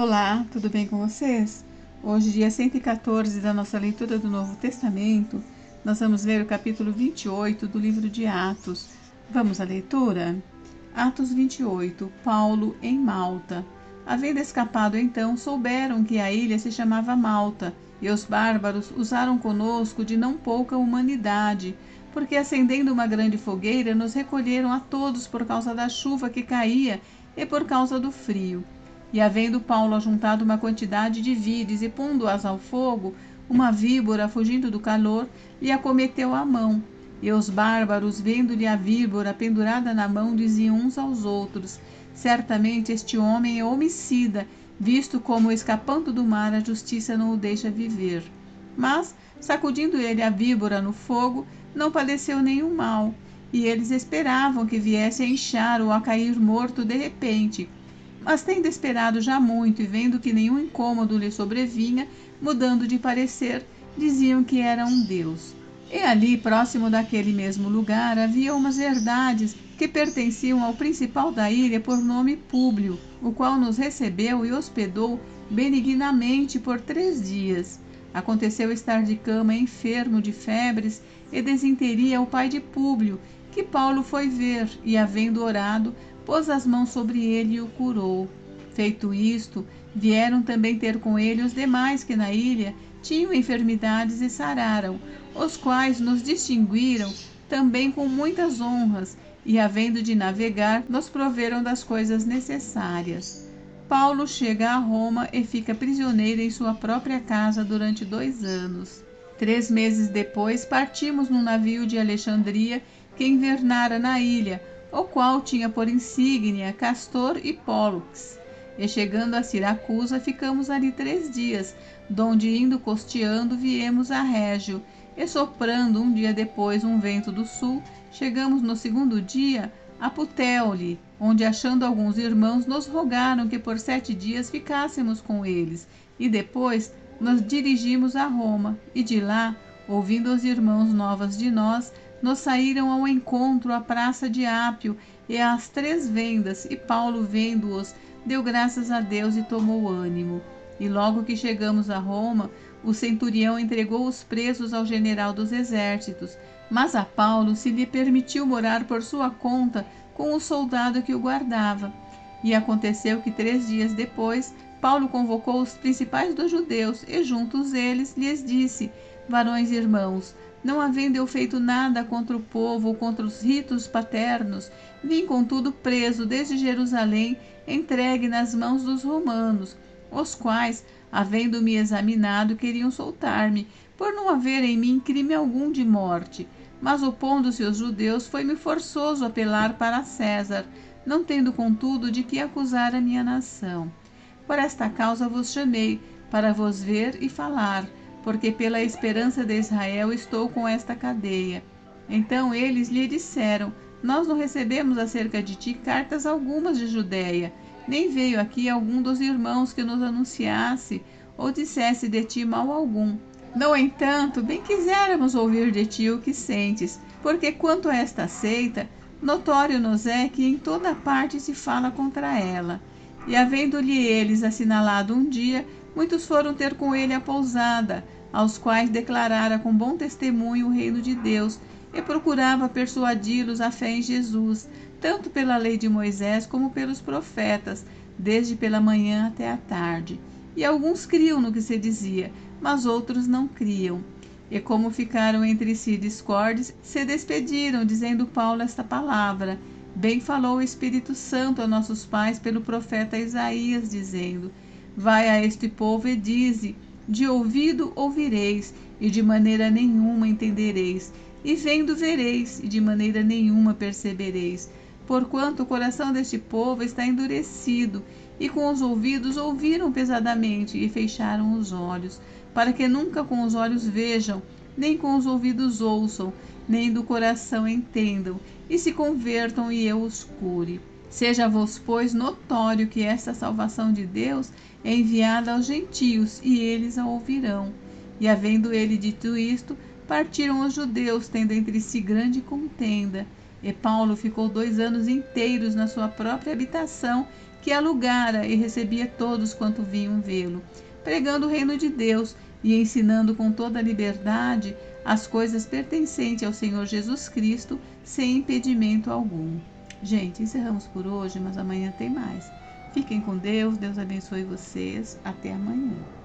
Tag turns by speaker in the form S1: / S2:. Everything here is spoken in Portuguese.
S1: Olá, tudo bem com vocês? Hoje, dia 114 da nossa leitura do Novo Testamento, nós vamos ler o capítulo 28 do livro de Atos. Vamos à leitura? Atos 28, Paulo em Malta. Havendo escapado então, souberam que a ilha se chamava Malta, e os bárbaros usaram conosco de não pouca humanidade, porque acendendo uma grande fogueira, nos recolheram a todos por causa da chuva que caía e por causa do frio. E havendo Paulo ajuntado uma quantidade de vides e pondo-as ao fogo, uma víbora, fugindo do calor, lhe acometeu a mão. E os bárbaros, vendo-lhe a víbora pendurada na mão, diziam uns aos outros: certamente este homem é homicida, visto como, escapando do mar, a justiça não o deixa viver. Mas, sacudindo ele a víbora no fogo, não padeceu nenhum mal. E eles esperavam que viesse a inchar ou a cair morto de repente. Mas tendo esperado já muito e vendo que nenhum incômodo lhe sobrevinha, mudando de parecer, diziam que era um deus. E ali, próximo daquele mesmo lugar, havia umas herdades que pertenciam ao principal da ilha por nome Públio, o qual nos recebeu e hospedou benignamente por 3 dias. Aconteceu estar de cama enfermo de febres e desinteria o pai de Públio, que Paulo foi ver, e havendo orado, pôs as mãos sobre ele e o curou. Feito isto, vieram também ter com ele os demais que na ilha tinham enfermidades e sararam, os quais nos distinguiram também com muitas honras, e havendo de navegar, nos proveram das coisas necessárias. Paulo chega a Roma e fica prisioneiro em sua própria casa durante 2 anos. 3 meses depois, partimos num navio de Alexandria que invernara na ilha, o qual tinha por insígnia Castor e Pólux. E chegando a Siracusa, ficamos ali 3 dias, donde indo costeando viemos a Régio, e soprando um dia depois um vento do sul, chegamos no 2º dia a Puteoli, onde achando alguns irmãos nos rogaram que por 7 dias ficássemos com eles, e depois nos dirigimos a Roma, e de lá, ouvindo os irmãos novas de nós, nos saíram ao encontro à praça de Ápio e às 3 vendas, e Paulo, vendo-os, deu graças a Deus e tomou ânimo. E logo que chegamos a Roma, o centurião entregou os presos ao general dos exércitos, mas a Paulo se lhe permitiu morar por sua conta com o soldado que o guardava. E aconteceu que 3 dias depois, Paulo convocou os principais dos judeus e juntos eles lhes disse: varões irmãos, não havendo eu feito nada contra o povo ou contra os ritos paternos, vim contudo preso desde Jerusalém, entregue nas mãos dos romanos, os quais, havendo-me examinado, queriam soltar-me, por não haver em mim crime algum de morte. Mas opondo-se os judeus, foi-me forçoso apelar para César, não tendo contudo de que acusar a minha nação. Por esta causa vos chamei, para vos ver e falar, porque pela esperança de Israel estou com esta cadeia. Então eles lhe disseram: nós não recebemos acerca de ti cartas algumas de Judeia, nem veio aqui algum dos irmãos que nos anunciasse ou dissesse de ti mal algum. No entanto, bem quiséramos ouvir de ti o que sentes, porque quanto a esta seita, notório nos é que em toda parte se fala contra ela. E havendo-lhe eles assinalado um dia, muitos foram ter com ele a pousada, aos quais declarara com bom testemunho o reino de Deus, e procurava persuadi-los à fé em Jesus, tanto pela lei de Moisés como pelos profetas, desde pela manhã até a tarde. E alguns criam no que se dizia, mas outros não criam. E como ficaram entre si discordes, se despediram, dizendo Paulo esta palavra: bem falou o Espírito Santo a nossos pais pelo profeta Isaías, dizendo: vai a este povo e dize: de ouvido ouvireis, e de maneira nenhuma entendereis, e vendo vereis, e de maneira nenhuma percebereis, porquanto o coração deste povo está endurecido, e com os ouvidos ouviram pesadamente, e fecharam os olhos, para que nunca com os olhos vejam, nem com os ouvidos ouçam, nem do coração entendam, e se convertam e eu os cure. Seja-vos, pois, notório que esta salvação de Deus é enviada aos gentios, e eles a ouvirão. E havendo ele dito isto, partiram os judeus, tendo entre si grande contenda. E Paulo ficou 2 anos inteiros na sua própria habitação, que alugara e recebia todos quanto vinham vê-lo, pregando o reino de Deus e ensinando com toda a liberdade as coisas pertencentes ao Senhor Jesus Cristo, sem impedimento algum. Gente, encerramos por hoje, mas amanhã tem mais. Fiquem com Deus, Deus abençoe vocês. Até amanhã.